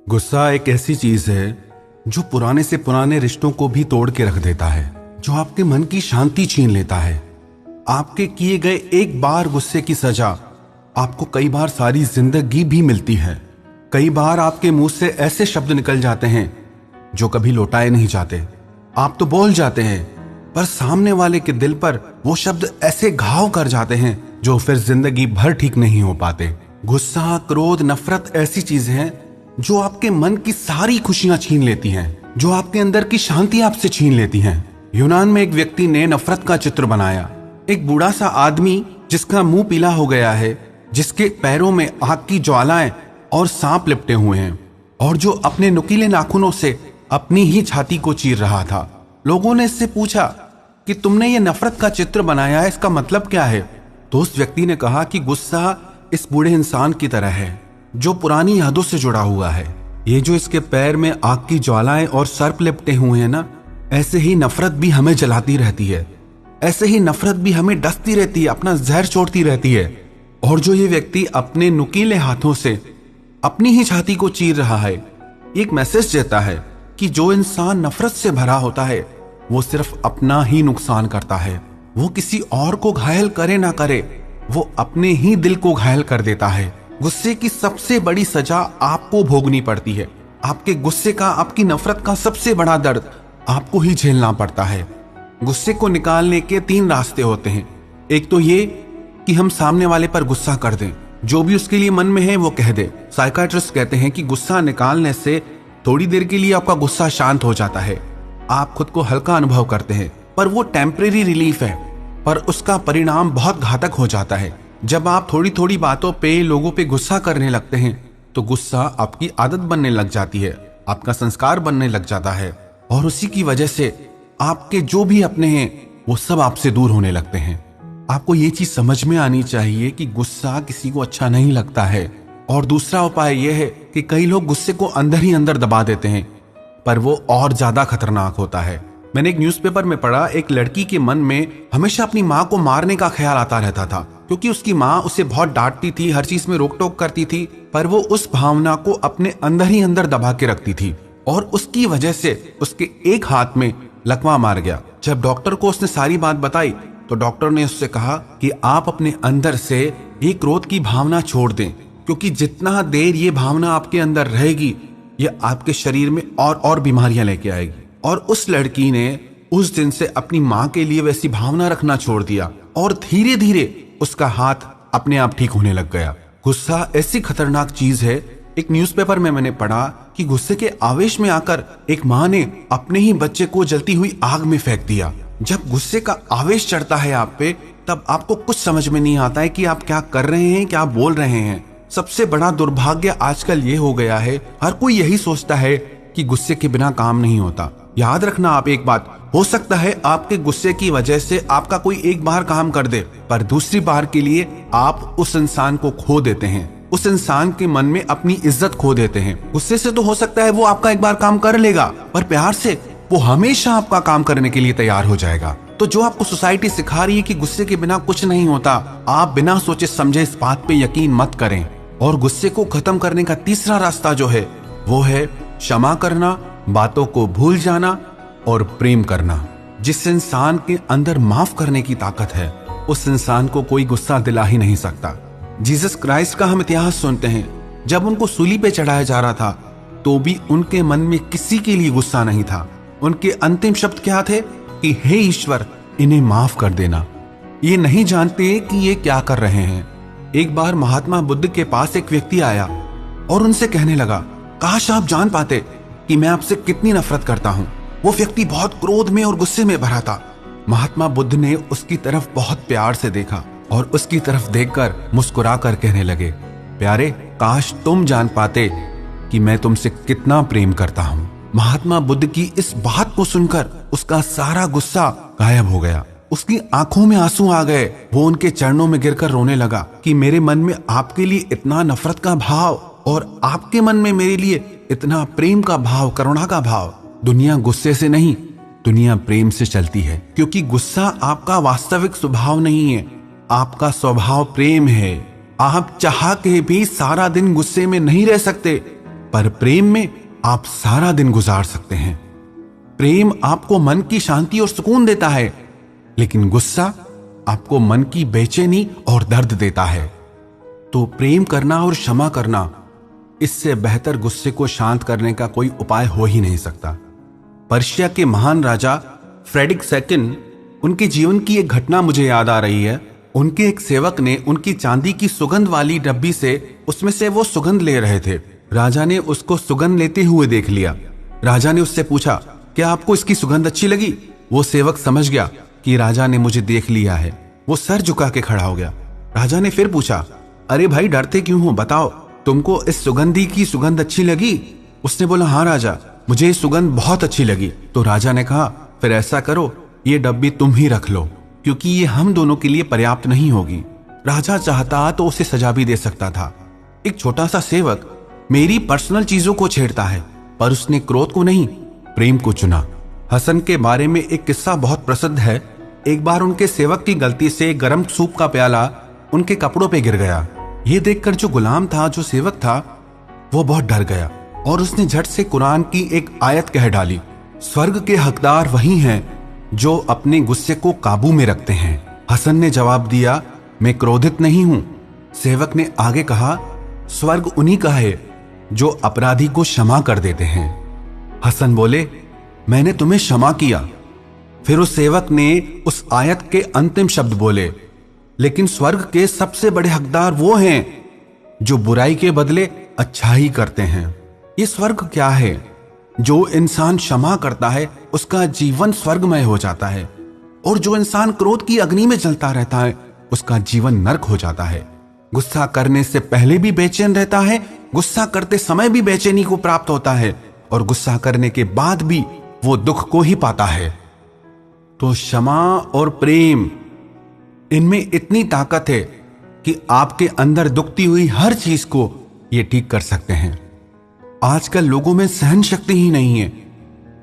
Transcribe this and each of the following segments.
गुस्सा एक ऐसी चीज है जो पुराने से पुराने रिश्तों को भी तोड़ के रख देता है, जो आपके मन की शांति छीन लेता है। आपके किए गए एक बार गुस्से की सजा आपको कई बार सारी जिंदगी भी मिलती है। कई बार आपके मुंह से ऐसे शब्द निकल जाते हैं जो कभी लौटाए नहीं जाते। आप तो बोल जाते हैं, पर सामने वाले के दिल पर वो शब्द ऐसे घाव कर जाते हैं जो फिर जिंदगी भर ठीक नहीं हो पाते। गुस्सा, क्रोध, नफरत ऐसी चीजें हैं जो आपके मन की सारी खुशियां छीन लेती हैं, जो आपके अंदर की शांति आपसे छीन लेती हैं। यूनान में एक व्यक्ति ने नफरत का चित्र बनाया। एक बूढ़ा सा आदमी जिसका मुंह पीला हो गया है, जिसके पैरों में आग की ज्वालाएं और सांप लिपटे हुए हैं, और जो अपने नुकीले नाखूनों से अपनी ही छाती को चीर रहा था। लोगों ने इससे पूछा कि तुमने ये नफरत का चित्र बनाया है, इसका मतलब क्या है? तो उस व्यक्ति ने कहा कि गुस्सा इस बूढ़े इंसान की तरह है जो पुरानी यादों से जुड़ा हुआ है। ये जो इसके पैर में आग की ज्वालाएं और सर्प लिपटे हुए हैं ना, ऐसे ही नफरत भी हमें जलाती रहती है, ऐसे ही नफरत भी हमें डसती रहती है, अपना जहर छोड़ती रहती है। और जो ये व्यक्ति अपने नुकीले हाथों से अपनी ही छाती को चीर रहा है, एक मैसेज देता है कि जो इंसान नफरत से भरा होता है वो सिर्फ अपना ही नुकसान करता है। वो किसी और को घायल करे ना करे, वो अपने ही दिल को घायल कर देता है। गुस्से की सबसे बड़ी सजा आपको भोगनी पड़ती है। आपके गुस्से का, आपकी नफरत का सबसे बड़ा दर्द आपको ही झेलना पड़ता है। गुस्से को निकालने के 3 रास्ते होते हैं। एक तो ये कि हम सामने वाले पर गुस्सा कर दें, जो भी उसके लिए मन में है वो कह दे। साइकियाट्रिस्ट कहते हैं कि गुस्सा निकालने से थोड़ी देर के लिए आपका गुस्सा शांत हो जाता है, आप खुद को हल्का अनुभव करते हैं, पर वो टेम्परेरी रिलीफ है, पर उसका परिणाम बहुत घातक हो जाता है। जब आप थोड़ी थोड़ी बातों पे लोगों पे गुस्सा करने लगते हैं तो गुस्सा आपकी आदत बनने लग जाती है, आपका संस्कार बनने लग जाता है, और उसी की वजह से आपके जो भी अपने हैं वो सब आपसे दूर होने लगते हैं। आपको ये चीज समझ में आनी चाहिए कि गुस्सा किसी को अच्छा नहीं लगता है। और दूसरा उपाय यह है कि कई लोग गुस्से को अंदर ही अंदर दबा देते हैं, पर वो और ज्यादा खतरनाक होता है। मैंने एक न्यूज़पेपर में पढ़ा, एक लड़की के मन में हमेशा अपनी माँ को मारने का ख्याल आता रहता था, क्योंकि उसकी माँ उसे बहुत डांटती थी, हर चीज में रोक टोक करती थी, पर वो उस भावना को अपने अंदर ही अंदर दबा के रखती थी, और उसकी वजह से उसके एक हाथ में लकवा मार गया। जब डॉक्टर को उसने सारी बात बताई तो डॉक्टर ने उससे कहा कि आप अपने अंदर से ये क्रोध की भावना छोड़ दें, क्योंकि जितना देर ये भावना आपके अंदर रहेगी ये आपके शरीर में और बीमारियां लेके आएगी। और उस लड़की ने उस दिन से अपनी माँ के लिए वैसी भावना रखना छोड़ दिया, और धीरे धीरे उसका हाथ अपने आप ठीक होने लग गया। गुस्सा ऐसी खतरनाक चीज है। एक न्यूज़पेपर में मैंने पढ़ा कि गुस्से के आवेश में आकर एक माँ ने अपने ही बच्चे को जलती हुई आग में फेंक दिया। जब गुस्से का आवेश चढ़ता है आप पे, तब आपको कुछ समझ में नहीं आता है कि आप क्या कर रहे हैं, क्या बोल रहे हैं। सबसे बड़ा दुर्भाग्य आजकल ये हो गया है, हर कोई यही सोचता है कि गुस्से के बिना काम नहीं होता। याद रखना आप एक बात, हो सकता है आपके गुस्से की वजह से आपका कोई एक बार काम कर दे, पर दूसरी बार के लिए आप उस इंसान को खो देते हैं, उस इंसान के मन में अपनी इज्जत खो देते हैं। गुस्से से तो हो सकता है वो आपका एक बार काम कर लेगा, पर प्यार से वो हमेशा आपका काम करने के लिए तैयार हो जाएगा। तो जो आपको सोसाइटी सिखा रही है कि गुस्से के बिना कुछ नहीं होता, आप बिना सोचे समझे इस बात पे यकीन मत करें। और गुस्से को खत्म करने का तीसरा रास्ता जो है वो है क्षमा करना, बातों को भूल जाना और प्रेम करना। जिस इंसान के अंदर माफ करने की ताकत है, उस इंसान को कोई गुस्सा दिला ही नहीं सकता। जीसस क्राइस्ट का हम इतिहास सुनते हैं, जब उनको सूली पे चढ़ाया जा रहा था तो भी उनके मन में किसी के लिए गुस्सा नहीं था। उनके अंतिम शब्द क्या थे कि हे ईश्वर, इन्हें माफ कर देना, ये नहीं जानते कि ये क्या कर रहे हैं। एक बार महात्मा बुद्ध के पास एक व्यक्ति आया और उनसे कहने लगा, काश आप जान पाते कि मैं आपसे कितनी नफरत करता हूँ। वो व्यक्ति बहुत क्रोध में और गुस्से में भरा था। महात्मा बुद्ध ने उसकी तरफ बहुत प्यार से देखा और उसकी तरफ देखकर मुस्कुरा कर कहने लगे, प्यारे, काश तुम जान पाते कि मैं तुमसे कितना प्रेम करता हूँ। महात्मा बुद्ध की इस बात को सुनकर उसका सारा गुस्सा गायब हो गया, उसकी आंखों में आंसू आ गए। वो उनके चरणों में गिरकर रोने लगा कि मेरे मन में आपके लिए इतना नफरत का भाव और आपके मन में मेरे लिए इतना प्रेम का भाव, करुणा का भाव। दुनिया गुस्से से नहीं, दुनिया प्रेम से चलती है, क्योंकि गुस्सा आपका वास्तविक स्वभाव नहीं है, आपका स्वभाव प्रेम है। आप चाह के भी सारा दिन गुस्से में नहीं रह सकते, पर प्रेम में आप सारा दिन गुजार सकते हैं। प्रेम आपको मन की शांति और सुकून देता है, लेकिन गुस्सा आपको मन की बेचैनी और दर्द देता है। तो प्रेम करना और क्षमा करना, इससे बेहतर गुस्से को शांत करने का कोई उपाय हो ही नहीं सकता। पर्शिया के महान राजा फ्रेडरिक सेकंड, उनके जीवन की एक घटना मुझे याद आ रही है। उनके एक सेवक ने उनकी चांदी की सुगंध वाली डब्बी से उसमें से वो सुगंध ले रहे थे। राजा ने उसको सुगंध लेते हुए देख लिया। राजा ने उससे पूछा, क्या आपको इसकी सुगंध अच्छी लगी? वो सेवक समझ गया कि राजा ने मुझे देख लिया है। वो सर झुका के खड़ा हो गया। राजा ने फिर पूछा, अरे भाई डरते क्यों हो, बताओ तुमको इस सुगंधी की सुगंध अच्छी लगी? उसने बोला, हाँ राजा, मुझे ये सुगंध बहुत अच्छी लगी। तो राजा ने कहा, फिर ऐसा करो, ये डब्बी तुम ही रख लो, क्योंकि ये हम दोनों के लिए पर्याप्त नहीं होगी। राजा चाहता तो उसे सजा भी दे सकता था। एक छोटा सा सेवक मेरी पर्सनल चीजों को छेड़ता है, पर उसने क्रोध को नहीं, प्रेम को चुना। हसन के बारे में एक किस्सा बहुत प्रसिद्ध है। एक बार उनके सेवक की गलती से गर्म सूप का प्याला उनके कपड़ों पे गिर गया। ये देखकर जो गुलाम था, जो सेवक था, वो बहुत डर गया और उसने झट से कुरान की एक आयत कह डाली, स्वर्ग के हकदार वही हैं जो अपने गुस्से को काबू में रखते हैं। हसन ने जवाब दिया, मैं क्रोधित नहीं हूं। सेवक ने आगे कहा, स्वर्ग उन्हीं का है जो अपराधी को क्षमा कर देते हैं। हसन बोले, मैंने तुम्हें क्षमा किया। फिर उस सेवक ने उस आयत के अंतिम शब्द बोले, लेकिन स्वर्ग के सबसे बड़े हकदार वो हैं जो बुराई के बदले अच्छाई करते हैं। ये स्वर्ग क्या है? जो इंसान क्षमा करता है उसका जीवन स्वर्गमय हो जाता है, और जो इंसान क्रोध की अग्नि में जलता रहता है उसका जीवन नरक हो जाता है। गुस्सा करने से पहले भी बेचैन रहता है, गुस्सा करते समय भी बेचैनी को प्राप्त होता है, और गुस्सा करने के बाद भी वो दुख को ही पाता है। तो क्षमा और प्रेम, इनमें इतनी ताकत है कि आपके अंदर दुखती हुई हर चीज को ये ठीक कर सकते हैं। आजकल लोगों में सहन शक्ति ही नहीं है,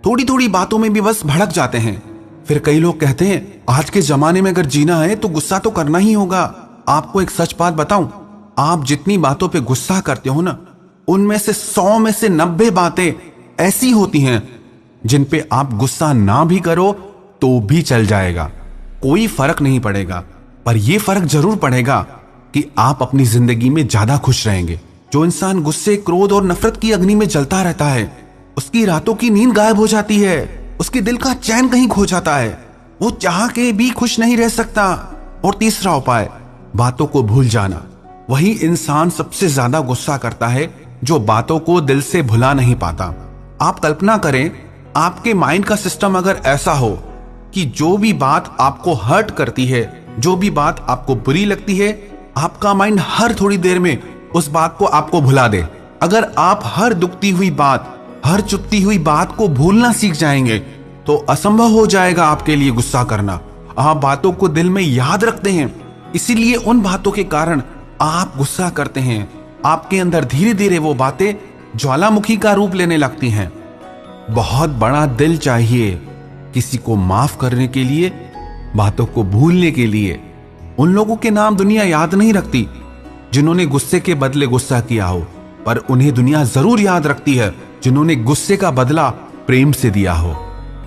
थोड़ी थोड़ी बातों में भी बस भड़क जाते हैं। फिर कई लोग कहते हैं, आज के जमाने में अगर जीना है तो गुस्सा तो करना ही होगा। आपको एक सच बात बताऊं, आप जितनी बातों पे गुस्सा करते हो ना, उनमें से 100 में से 90 बातें ऐसी होती हैं जिन पे आप गुस्सा ना भी करो तो भी चल जाएगा, कोई फर्क नहीं पड़ेगा। पर यह फर्क जरूर पड़ेगा कि आप अपनी जिंदगी में ज्यादा खुश रहेंगे। जो इंसान गुस्से, क्रोध और नफरत की अग्नि में जलता रहता है, उसकी रातों की नींद गायब हो जाती है, उसके दिल का चैन कहीं खो जाता है, वो चाह के भी खुश नहीं रह सकता। और तीसरा उपाय, बातों को भूल जाना। वही इंसान सबसे ज्यादा गुस्सा करता है जो बातों को दिल से भुला नहीं पाता। आप कल्पना करें, आपके माइंड का सिस्टम अगर ऐसा हो कि जो भी बात आपको हर्ट करती है, जो भी बात आपको बुरी लगती है, आपका माइंड हर थोड़ी देर में उस बात को आपको भुला दे। अगर आप हर दुखती हुई बात, हर चुपती हुई बात को भूलना सीख जाएंगे तो असंभव हो जाएगा आपके लिए गुस्सा करना। आप बातों को दिल में याद रखते हैं, इसीलिए उन बातों के कारण आप गुस्सा करते हैं। आपके अंदर धीरे धीरे वो बातें ज्वालामुखी का रूप लेने लगती हैं। बहुत बड़ा दिल चाहिए किसी को माफ करने के लिए, बातों को भूलने के लिए। उन लोगों के नाम दुनिया याद नहीं रखती जिन्होंने गुस्से के बदले गुस्सा किया हो, पर उन्हें दुनिया जरूर याद रखती है जिन्होंने गुस्से का बदला प्रेम से दिया हो।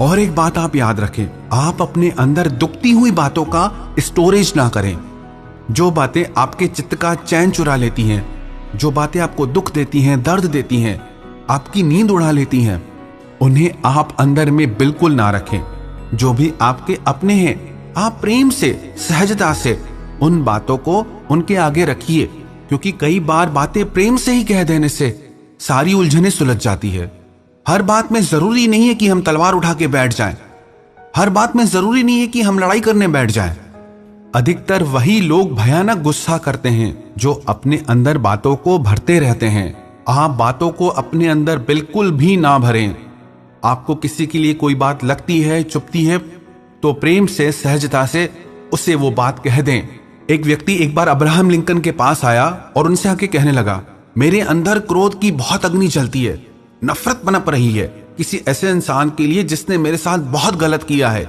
और एक बात आप याद रखें, आप अपने अंदर दुखती हुई बातों का स्टोरेज ना करें। जो बातें आपके चित्त का चैन चुरा लेती हैं, जो बातें आपको दुख देती हैं, दर्द देती हैं, आपकी नींद उड़ा लेती हैं, उन्हें आप अंदर में बिल्कुल ना रखें। जो भी आपके अपने हैं, आप प्रेम से, सहजता से उन बातों को उनके आगे रखिए, क्योंकि कई बार बातें प्रेम से ही कह देने से सारी उलझनें सुलझ जाती है। हर बात में जरूरी नहीं है कि हम तलवार उठा के बैठ जाएं, हर बात में जरूरी नहीं है कि हम लड़ाई करने बैठ जाएं। अधिकतर वही लोग भयानक गुस्सा करते हैं जो अपने अंदर बातों को भरते रहते हैं। आप बातों को अपने अंदर बिल्कुल भी ना भरें। आपको किसी के लिए कोई बात लगती है, चुभती है, तो प्रेम से, सहजता से उसे वो बात कह दें। एक व्यक्ति एक बार अब्राहम लिंकन के पास आया और उनसे आके कहने लगा, मेरे अंदर क्रोध की बहुत अग्नि चलती है, नफरत पनप रही है किसी ऐसे इंसान के लिए जिसने मेरे साथ बहुत गलत किया है,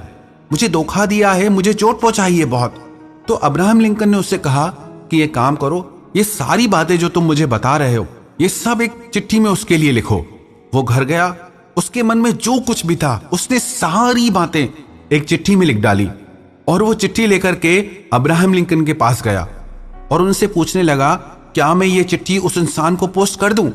मुझे धोखा दिया है, मुझे चोट पहुंचाई है बहुत। तो अब्राहम लिंकन ने उससे कहा कि ये काम करो, ये सारी बातें जो तुम मुझे बता रहे हो, ये सब एक चिट्ठी में उसके लिए लिखो। वो घर गया, उसके मन में जो कुछ भी था उसने सारी बातें एक चिट्ठी में लिख डाली और वो चिट्ठी लेकर के अब्राहम लिंकन के पास गया और उनसे पूछने लगा, क्या मैं ये चिट्ठी उस इंसान को पोस्ट कर दूं?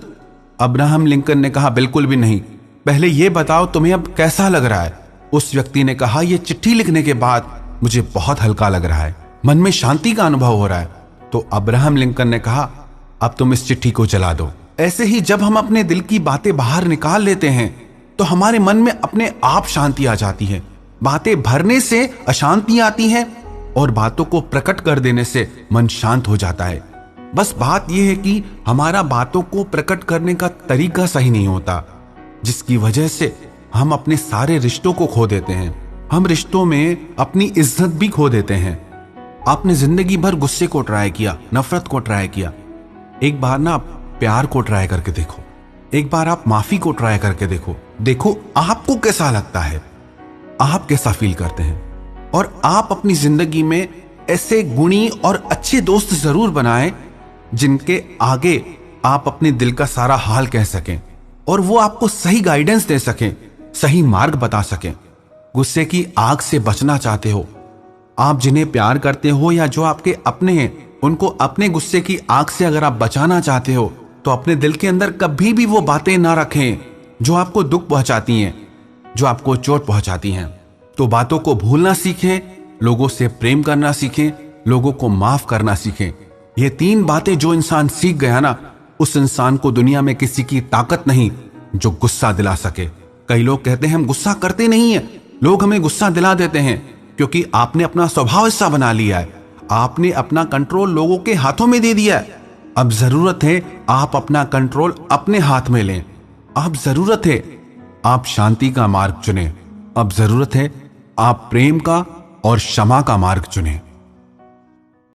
अब्राहम लिंकन ने कहा, बिल्कुल भी नहीं, पहले ये बताओ तुम्हें अब कैसा लग रहा है। उस व्यक्ति ने कहा, यह चिट्ठी लिखने के बाद मुझे बहुत हल्का लग रहा है, मन में शांति का अनुभव हो रहा है। तो अब्राहम लिंकन ने कहा, अब तुम इस चिट्ठी को जला दो। ऐसे ही जब हम अपने दिल की बातें बाहर निकाल लेते हैं तो हमारे मन में अपने आप शांति आ जाती है। बातें भरने से अशांति आती है और बातों को प्रकट कर देने से मन शांत हो जाता है। बस बात यह है कि हमारा बातों को प्रकट करने का तरीका सही नहीं होता, जिसकी वजह से हम अपने सारे रिश्तों को खो देते हैं। हम रिश्तों में अपनी इज्जत भी खो देते हैं। आपने जिंदगी भर गुस्से को ट्राई किया, नफरत को ट्राई किया, एक बार ना आप प्यार को ट्राई करके देखो, एक बार आप माफी को ट्राई करके देखो। देखो आपको कैसा लगता है, आप कैसा फील करते हैं। और आप अपनी जिंदगी में ऐसे गुणी और अच्छे दोस्त जरूर बनाएं जिनके आगे आप अपने दिल का सारा हाल कह सकें और वो आपको सही गाइडेंस दे सकें, सही मार्ग बता सकें। गुस्से की आग से बचना चाहते हो, आप जिन्हें प्यार करते हो या जो आपके अपने हैं, उनको अपने गुस्से की आग से अगर आप बचाना चाहते हो तो अपने दिल के अंदर कभी भी वो बातें ना रखें जो आपको दुख पहुंचाती हैं, जो आपको चोट पहुंचाती हैं। तो बातों को भूलना सीखें, लोगों से प्रेम करना सीखें, लोगों को माफ करना सीखें। ये 3 बातें जो इंसान सीख गया ना, उस इंसान को दुनिया में किसी की ताकत नहीं जो गुस्सा दिला सके। कई लोग कहते हैं हम गुस्सा करते नहीं है, लोग हमें गुस्सा दिला देते हैं क्योंकि आपने अपना स्वभाव ऐसा बना लिया है, आपने अपना कंट्रोल लोगों के हाथों में दे दिया है। अब जरूरत है आप अपना कंट्रोल अपने हाथ में लें। अब जरूरत है आप शांति का मार्ग चुनें। अब जरूरत है आप प्रेम का और क्षमा का मार्ग चुनें।